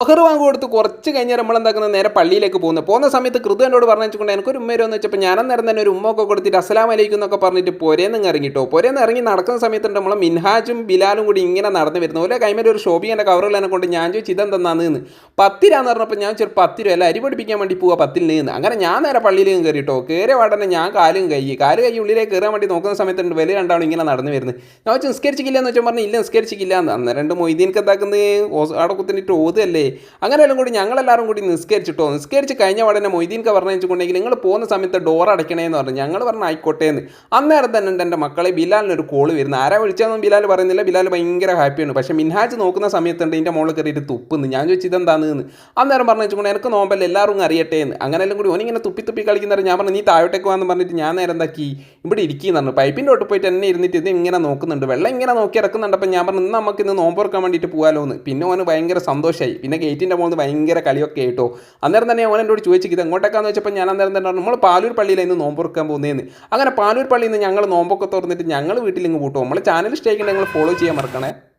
ബഹർ വാങ്ങ് കൊടുത്ത് കുറച്ച് കഴിഞ്ഞാൽ നമ്മളെന്താക്കുന്നത് നേരെ പള്ളിയിലേക്ക് പോകുന്ന സമയത്ത് കൃതു എന്നോട് പറഞ്ഞുകൊണ്ട് എനിക്കൊരു ഉമ്മ വരുമെന്ന് വെച്ചപ്പോൾ ഞാൻ അന്നേരം തന്നെ ഒരു ഉമ്മ ഒക്കെ കൊടുത്തിട്ട് അസ്സലാം അലൈക്കും എന്നൊക്കെ പറഞ്ഞിട്ട് പൊരേന്ന് ഇറങ്ങിട്ടോ. പൊരേന്ന് ഇറങ്ങി നടക്കുന്ന സമയത്തുണ്ട് നമ്മൾ മിൻഹാജും ബിലാലും കൂടി ഇങ്ങനെ നടന്നു വരുന്നു. ഓരോ കൈമേൽ ഒരു ഷോപ്പിങ്ങിൻ്റെ കവറുള്ളതിനെ കൊണ്ട് ഞാൻ ചോദിച്ചു ഇതെന്തെന്നാന്ന്. 10 രൂപ പറഞ്ഞപ്പോൾ ഞാൻ ചോദിച്ചു 10 രൂപ അല്ല, അരി പഠിപ്പിക്കാൻ വേണ്ടി പോവുക 10 നിന്ന്. അങ്ങനെ ഞാൻ നേരെ പള്ളിയിലേക്ക് കയറിട്ടോ. കയറിയ പാടന്നെ ഞാൻ കാല് കൈ ഉള്ളിലേക്ക് കയറാൻ വേണ്ടി നോക്കുന്ന സമയത്തുണ്ട് വലിയ രണ്ടാളും ഇങ്ങനെ നടന്നു വരുന്നത്. ഞാൻ വെച്ച് നിസ്കരിച്ചില്ല എന്ന് വെച്ചാൽ പറഞ്ഞു ഇല്ല നിസ്കരിച്ചില്ല എന്ന്. അന്നേരം രണ്ട് മൊയ്തീൻക്ക് എന്താക്കുന്നത് അവിടെ കുത്തിനിട്ട് ഓതല്ലേ. അങ്ങനെയെല്ലാം കൂടി ഞങ്ങളെല്ലാവരും കൂടി നിസ്കരിച്ച് കഴിഞ്ഞ ഉടനെ മൊയ്തീൻക്ക് പറഞ്ഞു വെച്ചിട്ടുണ്ടെങ്കിൽ നിങ്ങൾ പോകുന്ന സമയത്ത് ഡോർ അടയ്ക്കണേന്ന് പറഞ്ഞു. ഞങ്ങൾ പറഞ്ഞു ആയിക്കോട്ടെ എന്ന്. അന്നേരം തന്നെ ഉണ്ട് എൻ്റെ മക്കളെ ബിലാലിനൊരു കോള് വരുന്നത്. ആരാ വിളിച്ചതെന്നും ബിലാൽ പറയുന്നില്ല. ബിലാൽ ഭയങ്കര ഹാപ്പിയാണ്. പക്ഷേ മിൻഹാജ് നോക്കുന്ന സമയത്തുണ്ട് ഇതിൻ്റെ മോളിൽ കയറിയിട്ട് തുപ്പുന്നു. ഞാൻ ചോദിച്ചു ഇതെന്താന്ന്. അന്നേരം പറഞ്ഞു വെച്ചുകൊണ്ട് എനിക്ക് നോമ്പല്ല എല്ലാവരും അറിയട്ടെ എന്ന്. അങ്ങനെയെല്ലാം കൂടി ഓനിങ്ങനെ തുപ്പി കളിക്കുന്നവരെ ഞാൻ പറഞ്ഞു നീ താഴോട്ടേക്ക് വന്ന് പറഞ്ഞിട്ട് ഞാൻ നേരെ എന്താക്കി ഇവിടെ ഇരിക്കുന്നു പറഞ്ഞു. പൈപ്പിൻ്റെ തൊട്ട് പോയിട്ട് എന്നെ ഇരുന്നിട്ട് ഇത് ഇങ്ങനെ നോക്കുന്നുണ്ട്. വെള്ളം ഇങ്ങനെ നോക്കി ഇറക്കുന്നുണ്ട്. അപ്പം ഞാൻ പറഞ്ഞു ഇന്ന് നമുക്ക് ഇന്ന് നോമ്പുറക്കാൻ വേണ്ടിയിട്ട് പോകാമല്ലോ എന്ന്. പിന്നെ ഓന് ഭയങ്കര സന്തോഷമായി. പിന്നെ ഗേറ്റിൻ്റെ മുകളിൽ ഭയങ്കര കളിയൊക്കെ ആയിട്ടോ. അന്നേരം തന്നെ ഓൻ എന്നോട് ചോദിച്ചു ഇത് എങ്ങോട്ടേക്കാന്ന് വെച്ചപ്പോൾ ഞാൻ അന്നേരം തന്നെ പറഞ്ഞു നമ്മൾ പാലൂർ പള്ളിയിൽ ഇന്ന് നോമ്പുറക്കാൻ പോകുന്നതെന്ന്. അങ്ങനെ പാലൂർ പള്ളിയിൽ നിന്ന് ഞങ്ങൾ നോമ്പൊക്കെ തുറന്നിട്ട് ഞങ്ങൾ വീട്ടിലിങ്ങ് കൂട്ടും. നമ്മൾ ചാനൽ ഇഷ്ടമായിക്കുണ്ടെങ്കിൽ നിങ്ങൾ ഫോളോ ചെയ്യാൻ മറക്കണേ.